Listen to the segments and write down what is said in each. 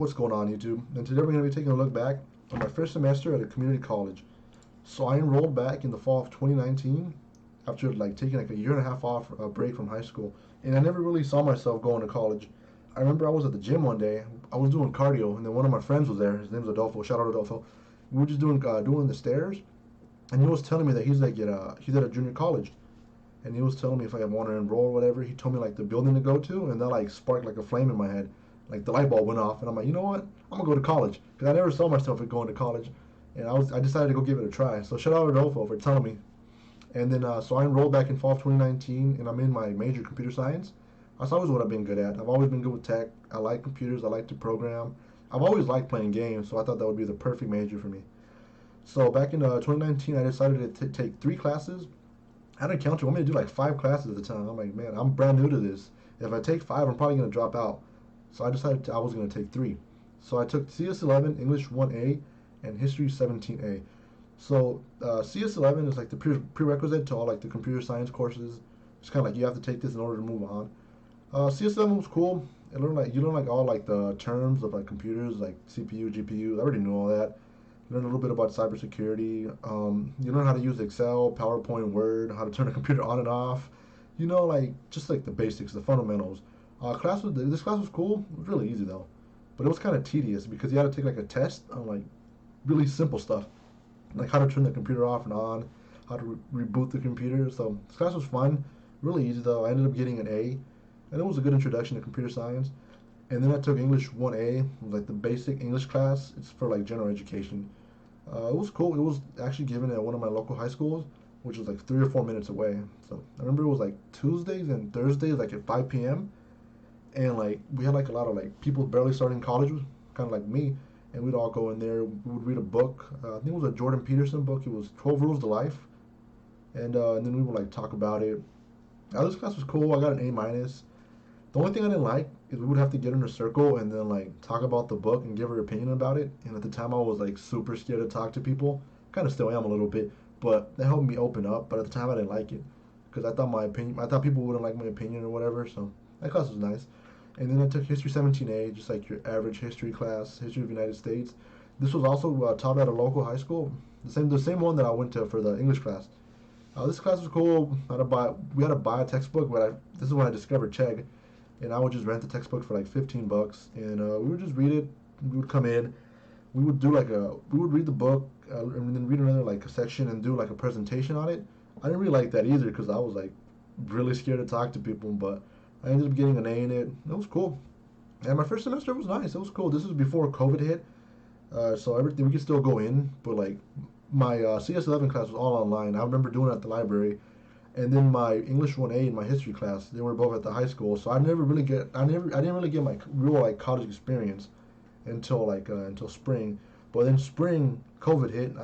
What's going on, YouTube? And today we're going to be taking a look back on my first semester at a community college. So I enrolled back in the fall of 2019 after taking a year and a half off a break from high school, and I never really saw myself going to college. I remember I was at the gym one day. I was doing cardio, and then one of my friends was there. His name's Adolfo. Shout out Adolfo. We were just doing the stairs, and he was telling me that he's at a junior college, and he was telling me if I want to enroll or whatever. He told me the building to go to, and that sparked a flame in my head. The light bulb went off, and I'm like, you know what? I'm gonna go to college because I never saw myself going to college, and I decided to go give it a try. So shout out to Rodolfo for telling me. And then so I enrolled back in fall of 2019, and I'm in my major, computer science. That's always what I've been good at. I've always been good with tech. I like computers. I like to program. I've always liked playing games, so I thought that would be the perfect major for me. So back in 2019, I decided to take 3 classes. I didn't count it. I wanted to do 5 classes at the time. I'm like, man, I'm brand new to this. If I take 5, I'm probably gonna drop out. So I decided I was going to take 3. So I took CS11, English 1A, and History 17A. So CS11 is the prerequisite to all the computer science courses. It's kind of you have to take this in order to move on. CS11 was cool. I learned you learn all the terms of computers, CPU, GPU. I already knew all that. You learn a little bit about cybersecurity. You learn how to use Excel, PowerPoint, Word, how to turn a computer on and off. Just the basics, the fundamentals. This class was cool. It was really easy though, but it was kind of tedious because you had to take a test on really simple stuff, like how to turn the computer off and on, how to reboot the computer. So this class was fun, really easy though. I ended up getting an A, and it was a good introduction to computer science. And then I took English 1A, the basic English class. It's for general education. It was cool. It was actually given at one of my local high schools, which was 3 or 4 minutes away. So I remember it was Tuesdays and Thursdays, at 5 p.m. And we had a lot of people barely starting college, kind of like me, and we'd all go in there. We would read a book. I think it was a Jordan Peterson book. It was 12 Rules to Life, and then we would talk about it. This class was cool. I got an A minus. The only thing I didn't like is we would have to get in a circle and then talk about the book and give our opinion about it. And at the time, I was super scared to talk to people. Kind of still am a little bit, but that helped me open up. But at the time, I didn't like it because I thought people wouldn't like my opinion or whatever. So that class was nice. And then I took History 17A, just your average history class, History of the United States. This was also taught at a local high school, the same one that I went to for the English class. This class was cool. We had to buy a textbook, but this is when I discovered Chegg, and I would just rent the textbook for $15, and we would just read it. We would come in, we would read the book, and then read another section and do a presentation on it. I didn't really like that either because I was really scared to talk to people, but I ended up getting an A in it. It was cool. And my first semester was nice. It was cool. This was before COVID hit, so everything we could still go in, but my CS11 class was all online. I remember doing it at the library, and then my English 1A and my history class, they were both at the high school. So I didn't really get my real college experience until spring. But then spring COVID hit.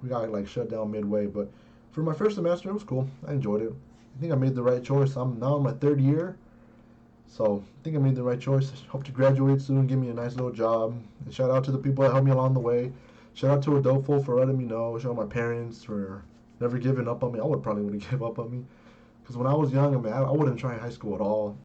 We got shut down midway. But for my first semester, it was cool. I enjoyed it. I think I made the right choice. I'm now in my 3rd year. So I think I made the right choice. Hope to graduate soon, give me a nice little job. And shout out to the people that helped me along the way. Shout out to Adolfo for letting me know. Shout out my parents for never giving up on me. I would probably would have given up on me. Because when I was young, I wouldn't try high school at all.